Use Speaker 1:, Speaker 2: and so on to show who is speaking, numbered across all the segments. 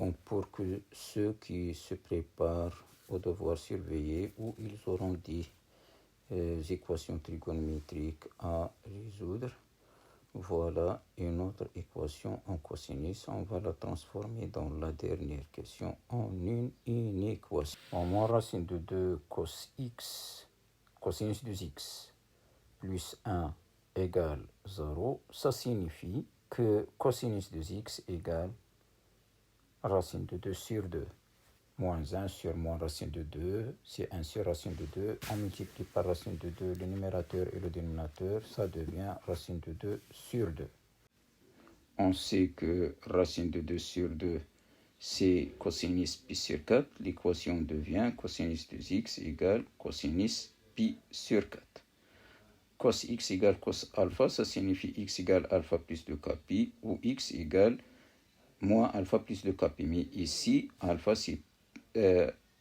Speaker 1: Bon, pour que ceux qui se préparent au devoir surveillé où ils auront des équations trigonométriques à résoudre, voilà une autre équation en cosinus. On va la transformer dans la dernière question en une équation. En moins racine de 2 cos x, cosinus de x, plus 1 égale 0, ça signifie que cosinus de x égale racine de 2 sur 2. Moins 1 sur moins racine de 2, c'est 1 sur racine de 2. On multiplie par racine de 2 le numérateur et le dénominateur, ça devient racine de 2 sur 2. On sait que racine de 2 sur 2, c'est cosinus pi sur 4. L'équation devient cosinus de x égale cosinus pi sur 4. Cos x égale cos alpha, ça signifie x égale alpha plus 2k pi, ou x égale moins alpha plus 2k pi. Mais ici, alpha c'est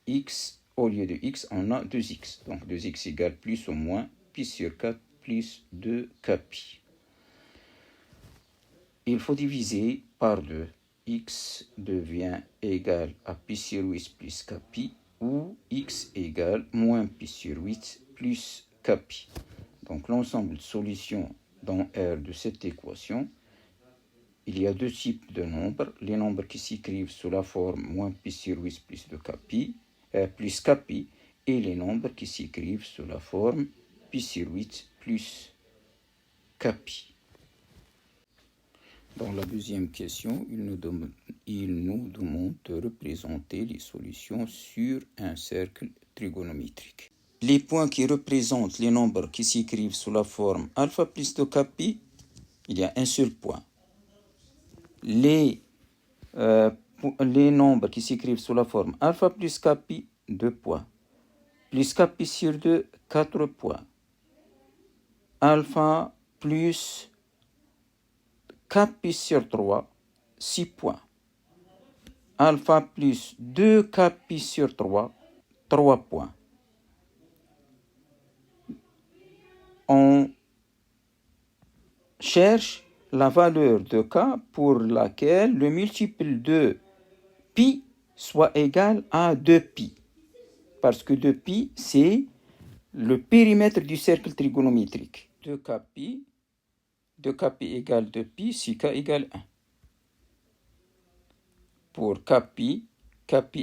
Speaker 1: x, au lieu de x, on a 2x. Donc 2x égale plus ou moins pi sur 4 plus 2k pi. Il faut diviser par 2. X devient égal à pi sur 8 plus k pi, ou x égale moins pi sur 8 plus k pi. Donc l'ensemble de solutions dans R de cette équation, il y a deux types de nombres. Les nombres qui s'écrivent sous la forme moins pi sur 8 plus 2k pi, plus k pi, et les nombres qui s'écrivent sous la forme pi sur 8 plus k pi. Dans la deuxième question, il nous demande de représenter les solutions sur un cercle trigonométrique. Les points qui représentent les nombres qui s'écrivent sous la forme alpha plus 2k pi, il y a un seul point. Les nombres qui s'écrivent sous la forme alpha plus k pi, 2 points. Plus k pi sur 2, 4 points. Alpha plus k pi sur 3, 6 points. Alpha plus 2k pi sur 3, 3 points. On cherche la valeur de k pour laquelle le multiple de pi soit égal à 2pi. Parce que 2pi, c'est le périmètre du cercle trigonométrique. 2k pi égale 2pi si k égale 1. Pour k pi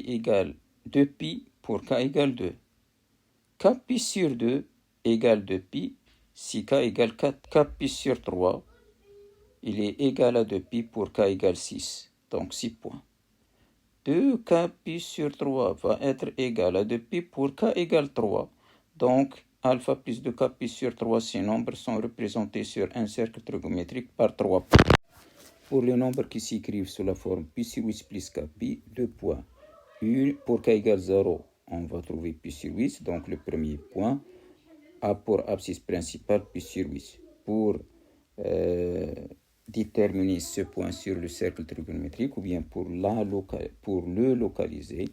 Speaker 1: égale 2pi pour k égale 2. K pi sur 2 égale 2pi si k égale 4. K pi sur 3, il est égal à 2pi pour k égale 6, donc 6 points. 2k pi sur 3 va être égal à 2pi pour k égale 3, donc alpha plus 2k pi sur 3, ces nombres sont représentés sur un cercle trigonométrique par 3 points. Pour les nombres qui s'écrivent sous la forme pi sur 8 plus k pi, 2 points. Pour k égale 0, on va trouver pi sur 8, donc le premier point. A pour abscisse principale, pi sur 8. Pour déterminer ce point sur le cercle trigonométrique, ou bien pour le localiser,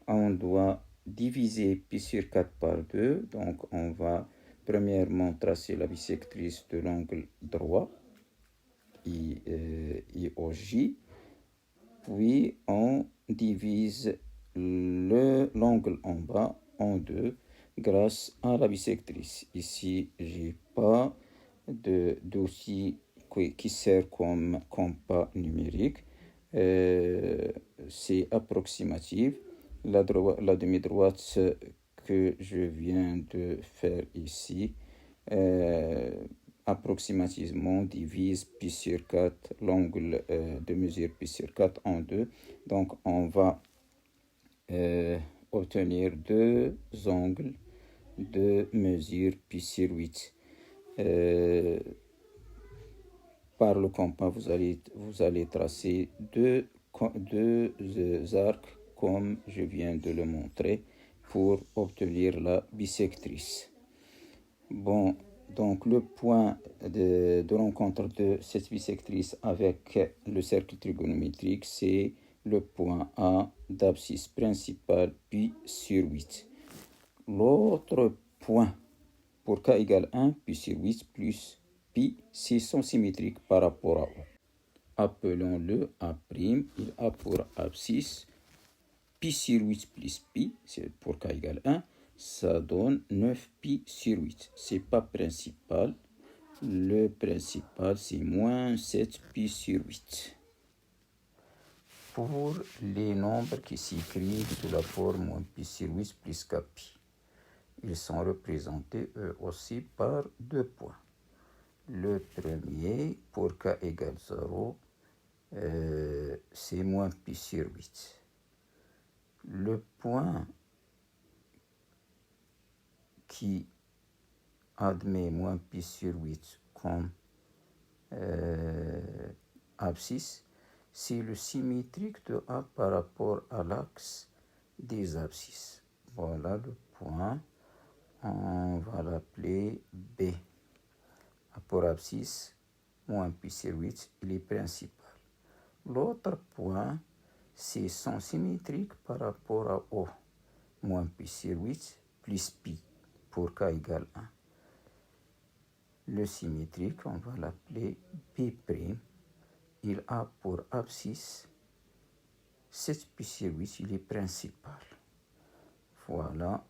Speaker 1: on doit diviser pi sur 4 par 2. Donc on va premièrement tracer la bisectrice de l'angle droit, IOJ, puis on divise l'angle en bas en 2 grâce à la bisectrice. Ici, je n'ai pas d'outil qui sert comme compas numérique. C'est approximatif. La demi-droite que je viens de faire ici, approximativement divise pi sur 4, l'angle de mesure pi sur 4 en 2. Donc on va obtenir deux angles de mesure pi sur 8. Par le compas, vous allez tracer deux arcs comme je viens de le montrer pour obtenir la bisectrice. Bon, donc le point de rencontre de cette bisectrice avec le cercle trigonométrique, c'est le point A d'abscisse principale pi sur 8. L'autre point pour k égale 1, pi sur 8 plus pi, c'est sont symétriques par rapport à O. appelons-le A'. Il a pour abscisse pi sur 8 plus pi, c'est pour k égale 1, ça donne 9 pi sur 8. C'est pas principal. Le principal, c'est moins 7 pi sur 8. Pour les nombres qui s'écrivent sous la forme moins pi sur 8 plus k pi, ils sont représentés eux aussi par 2 points. Le premier, pour k égale 0, c'est moins pi sur 8. Le point qui admet moins pi sur 8 comme abscisse, c'est le symétrique de A par rapport à l'axe des abscisses. Voilà le point, on va l'appeler B. A pour abscisse, moins pi sur 8, il est principal. L'autre point, c'est son symétrique par rapport à O, moins pi sur 8 plus pi, pour k égale 1. Le symétrique, on va l'appeler B'. Il a pour abscisse 7 pi sur 8, il est principal. Voilà,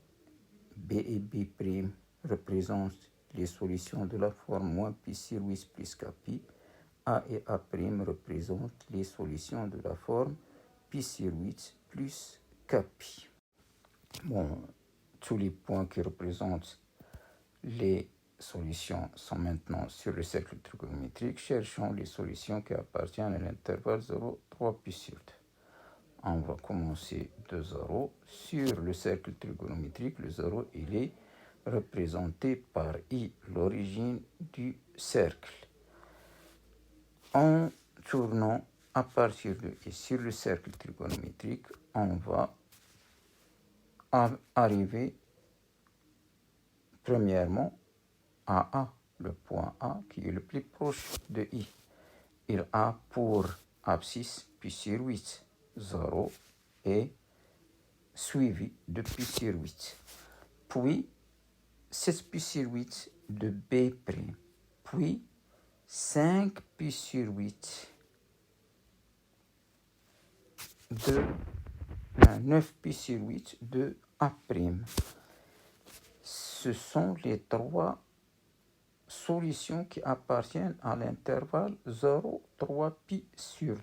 Speaker 1: B et B' représentent les solutions de la forme moins pi sur 8 plus k pi. A et A' représentent les solutions de la forme pi sur 8 plus k pi. Bon, tous les points qui représentent les solutions sont maintenant sur le cercle trigonométrique. Cherchons les solutions qui appartiennent à l'intervalle 0, 3 pi sur 2. On va commencer de 0. Sur le cercle trigonométrique, le 0, il est représenté par I, l'origine du cercle. En tournant à partir de I sur le cercle trigonométrique, on va arriver premièrement à A, le point A qui est le plus proche de I. Il a pour abscisse pi sur 8, 0 et suivi de pi sur 8. Puis 7 pi sur 8 de B', puis 5 pi sur 8 de 9 pi sur 8 de A'. Ce sont les trois solutions qui appartiennent à l'intervalle 0, 3 pi sur 2.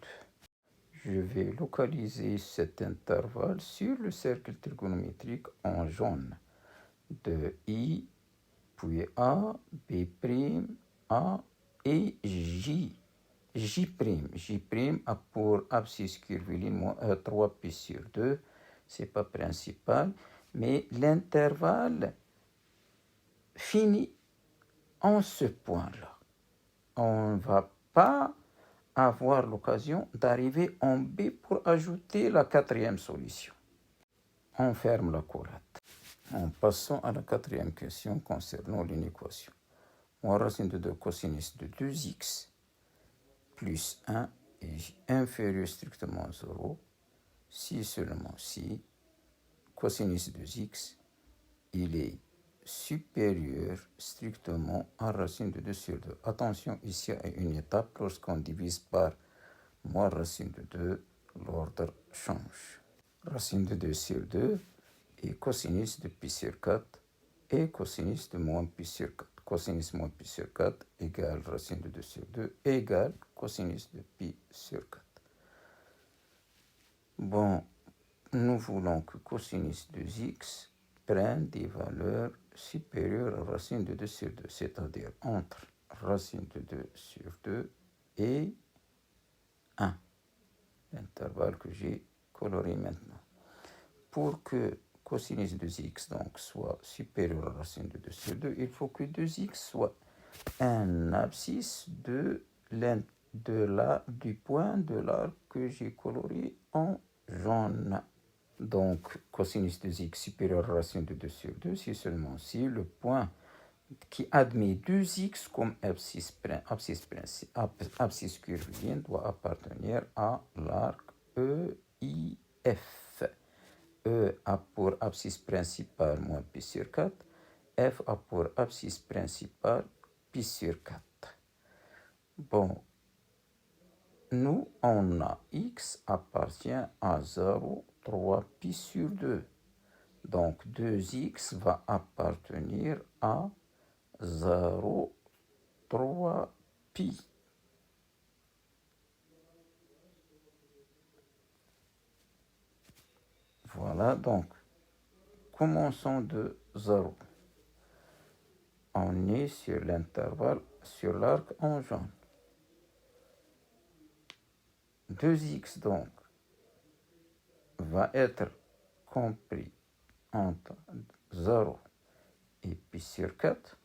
Speaker 1: Je vais localiser cet intervalle sur le cercle trigonométrique en jaune. De I, puis A, B', A et J. J'. J' a pour abscisse curviligne 3 pi sur 2. C'est pas principal, mais l'intervalle finit en ce point-là. On ne va pas avoir l'occasion d'arriver en B pour ajouter la quatrième solution. On ferme la collate. En passant à la quatrième question concernant l'inéquation. Moins racine de 2 cosinus de 2x plus 1 est inférieur strictement à 0 si seulement si cosinus de x il est supérieur strictement à racine de 2 sur 2. Attention, ici à une étape, lorsqu'on divise par moins racine de 2, l'ordre change. Racine de 2 sur 2 et cosinus de pi sur 4 et cosinus de moins pi sur 4. Cosinus moins pi sur 4 égale racine de 2 sur 2 égale cosinus de pi sur 4. Bon, nous voulons que cosinus de x prenne des valeurs supérieures à racine de 2 sur 2, c'est-à-dire entre racine de 2 sur 2 et 1, l'intervalle que j'ai coloré maintenant. Pour que cosinus de x donc soit supérieur à racine de 2 sur 2, il faut que 2x soit un abscisse du point de l'arc que j'ai coloré en jaune. Donc, cosinus de x supérieur à racine de 2 sur 2, c'est seulement si le point qui admet 2x comme abscisse curviligne doit appartenir à l'arc EIF. E a pour abscisse principale moins pi sur 4, F a pour abscisse principale pi sur 4. Bon, nous, on a x appartient à 0, 3 pi sur 2. Donc 2x va appartenir à 0, 3 pi. Voilà, donc commençons de 0. On est sur l'intervalle, sur l'arc en jaune. 2x donc va être compris entre 0 et pi sur 4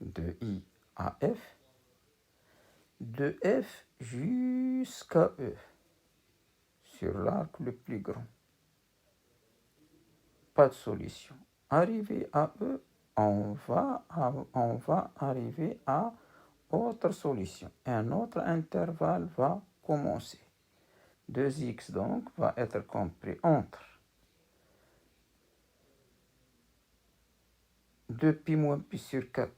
Speaker 1: de i à f, de f jusqu'à e, sur l'arc le plus grand. Pas de solution. Arrivé à e, on va arriver à autre solution. Un autre intervalle va commencer. 2x donc va être compris entre 2 pi moins pi sur 4,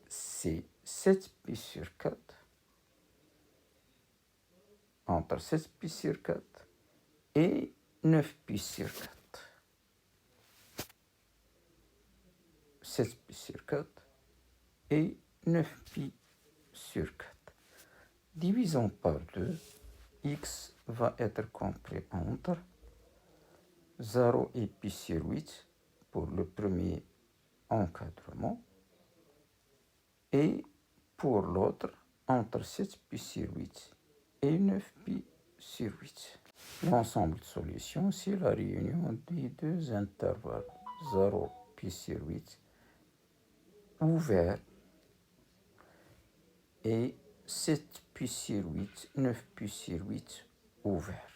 Speaker 1: c'est 7 pi sur 4, entre 7 pi sur 4 et 9 pi sur 4. 7 pi sur 4 et 9 pi sur 4. Divisons par 2, x va être compris entre 0 et pi sur 8 pour le premier encadrement et pour l'autre entre 7 pi sur 8 et 9 pi sur 8. L'ensemble de solutions, c'est la réunion des deux intervalles 0 pi sur 8 ouvert et 7 pi sur 8, 9 pi sur 8 ouvert.